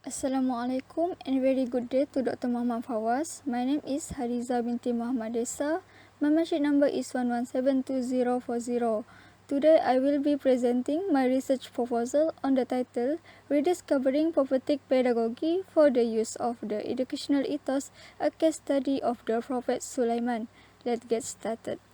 Assalamualaikum and very good day to Dr. Muhammad Fawaz. My name is Haliza binti MOHAMAD DESA. My membership number is 11720040. Today I will be presenting my research proposal on the title Rediscovering Prophetic Pedagogy for the Use of the Educational Ethos, a case study of the Prophet Sulaiman. Let's get started.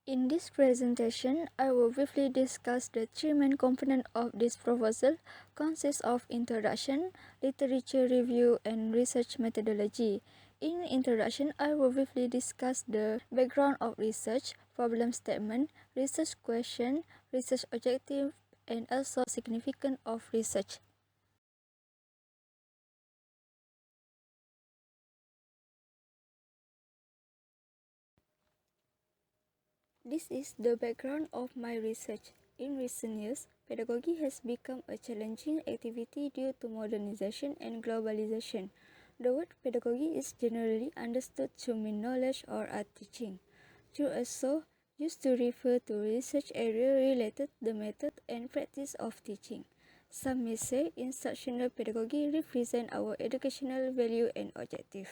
In this presentation, I will briefly discuss the three main components of this proposal, consists of introduction, literature review, and research methodology. In introduction, I will briefly discuss the background of research, problem statement, research question, research objective, and also significance of research. This is the background of my research. In recent years, pedagogy has become a challenging activity due to modernization and globalization. The word pedagogy is generally understood to mean knowledge or art teaching. Through also used to refer to research area related to the method and practice of teaching. Some may say instructional pedagogy represents our educational value and objective.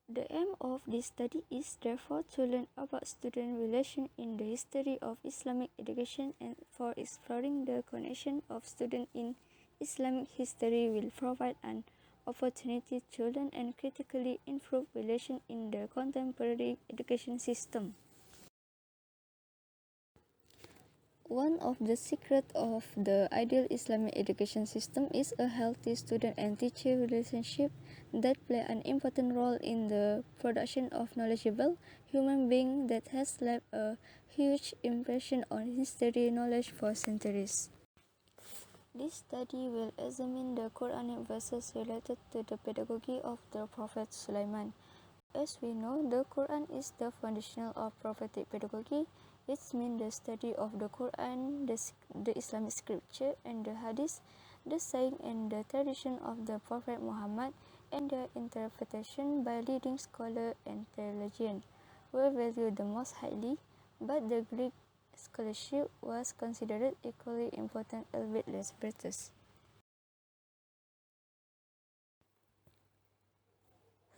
The aim of this study is therefore to learn about student relations in the history of Islamic education, and for exploring the connection of students in Islamic history will provide an opportunity to learn and critically improve relations in the contemporary education system. One of the secrets of the ideal Islamic education system is a healthy student and teacher relationship that play an important role in the production of knowledgeable human beings that has left a huge impression on history knowledge for centuries. This study will examine the Quranic verses related to the pedagogy of the Prophet Sulaiman. As we know, the Quran is the foundation of prophetic pedagogy. It means the study of the Quran, the Islamic scripture, and the Hadith, the saying and the tradition of the Prophet Muhammad, and their interpretation by leading scholars and theologians were valued the most highly, but the Greek scholarship was considered equally important, albeit less prestigious.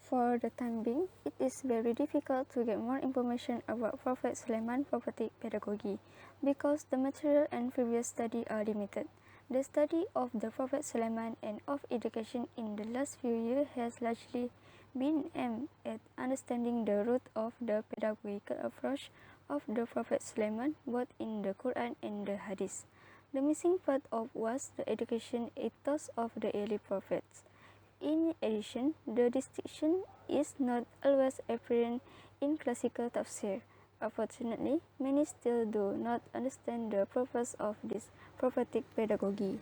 For the time being, it is very difficult to get more information about Prophet Sulaiman prophetic pedagogy because the material and previous study are limited. The study of the Prophet Sulaiman and of education in the last few years has largely been aimed at understanding the root of the pedagogical approach of the Prophet Sulaiman both in the Quran and the Hadith. The missing part of was the education ethos of the early prophets. In addition, the distinction is not always apparent in classical tafsir. Unfortunately, many still do not understand the purpose of this prophetic pedagogy.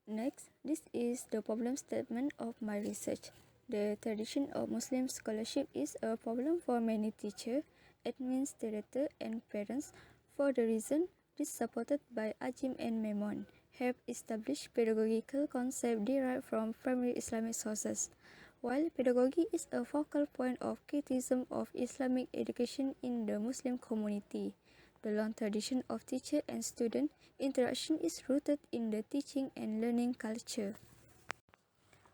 Next, this is the problem statement of my research. The tradition of Muslim scholarship is a problem for many teachers, administrators, and parents for the reason this supported by Ajim and Maimon have established pedagogical concepts derived from primary Islamic sources. While pedagogy is a focal point of criticism of Islamic education in the Muslim community, the long tradition of teacher and student interaction is rooted in the teaching and learning culture.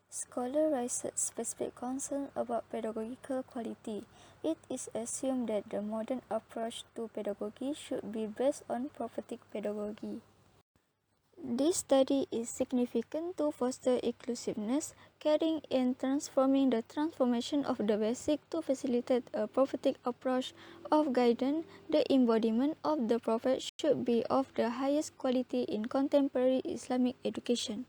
Scholars raise specific concerns about pedagogical quality. It is assumed that the modern approach to pedagogy should be based on prophetic pedagogy. This study is significant to foster inclusiveness, caring and transforming the transformation of the basic to facilitate a prophetic approach of guidance. The embodiment of the prophet should be of the highest quality in contemporary Islamic education.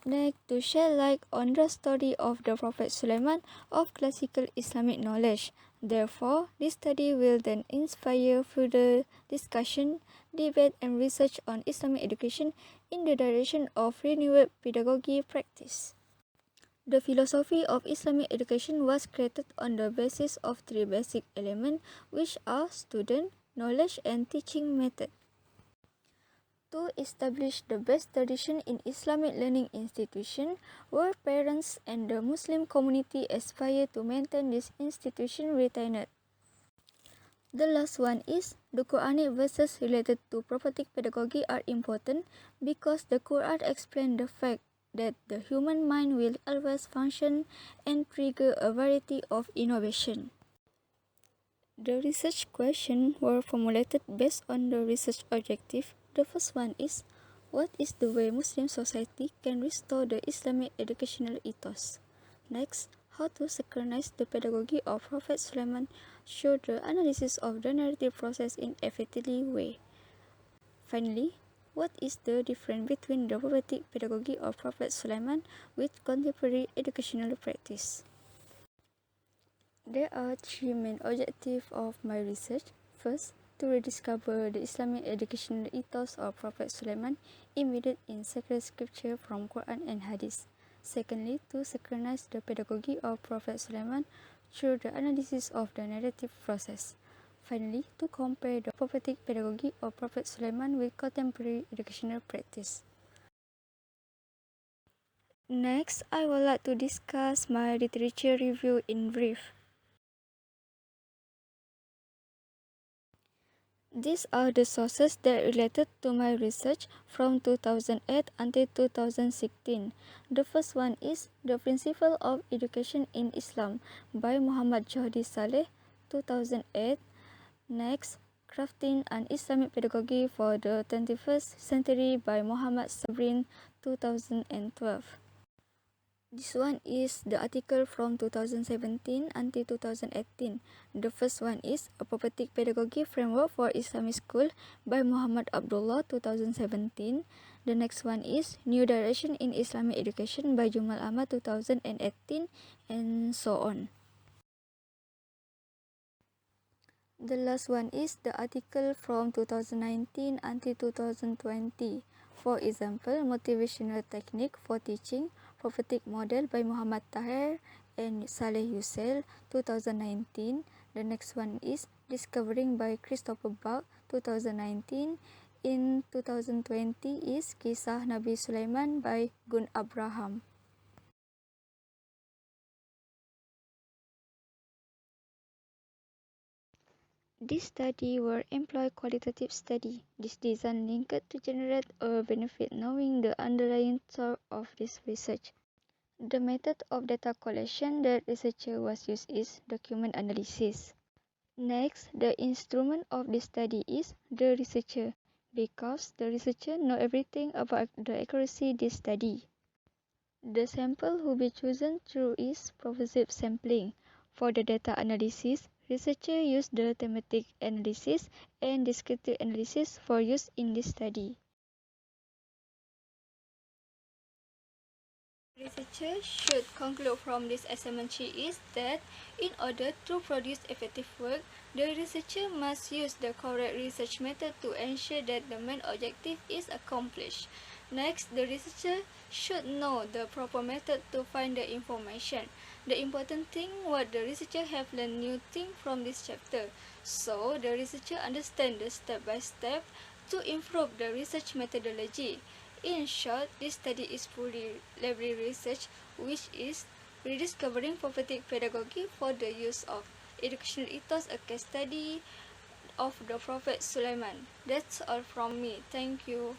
Next, to shed light on the story of the Prophet Sulaiman of classical Islamic knowledge. Therefore, this study will then inspire further discussion, debate, and research on Islamic education in the direction of renewed pedagogy practice. The philosophy of Islamic education was created on the basis of three basic elements, which are student, knowledge, and teaching method. To establish the best tradition in Islamic learning institution, where parents and the Muslim community aspire to maintain this institution retained. The last one is the Quranic verses related to prophetic pedagogy are important because the Quran explains the fact that the human mind will always function and trigger a variety of innovation. The research questions were formulated based on the research objective. The first one is, what is the way Muslim society can restore the Islamic educational ethos? Next, how to synchronize the pedagogy of Prophet Sulaiman through the analysis of the narrative process in a effectively way. Finally, what is the difference between the prophetic pedagogy of Prophet Sulaiman with contemporary educational practice? There are three main objectives of my research. First, to rediscover the Islamic educational ethos of Prophet Sulaiman embedded in sacred scripture from Quran and Hadith. Secondly, to synchronize the pedagogy of Prophet Sulaiman through the analysis of the narrative process. Finally, to compare the prophetic pedagogy of Prophet Sulaiman with contemporary educational practice. Next, I would like to discuss my literature review in brief. These are the sources that related to my research from 2008 until 2016. The first one is The Principle of Education in Islam by Muhammad Johdi Saleh, 2008. Next, Crafting an Islamic Pedagogy for the 21st Century by Muhammad Sabrin, 2012. This one is the article from 2017 until 2018. The first one is A Prophetic Pedagogy Framework for Islamic School by Muhammad Abdullah, 2017. The next one is New Direction in Islamic Education by Jumal Ahmad, 2018, and so on. The last one is the article from 2019 until 2020. For example, Motivational Technique for Teaching Prophetic Model by Muhammad Tahir and Saleh Yusel, 2019. The next one is Discovering by Christopher Buck, 2019. In 2020 is Kisah Nabi Sulaiman by Gun Abraham. This study will employ qualitative study. This design linked to generate a benefit knowing the underlying source of this research. The method of data collection that researcher was used is document analysis. Next, the instrument of this study is the researcher, because the researcher know everything about the accuracy this study. The sample who be chosen through is purposive sampling. For the data analysis, researcher use the thematic analysis and descriptive analysis for use in this study. Researchers should conclude from this assignment sheet is that in order to produce effective work, the researcher must use the correct research method to ensure that the main objective is accomplished. Next, the researcher should know the proper method to find the information. The important thing what the researcher have learned new thing from this chapter. So, the researcher understand the step-by-step to improve the research methodology. In short, this study is fully library research, which is rediscovering prophetic pedagogy for the use of educational ethos, a case study of the Prophet Sulaiman. That's all from me. Thank you.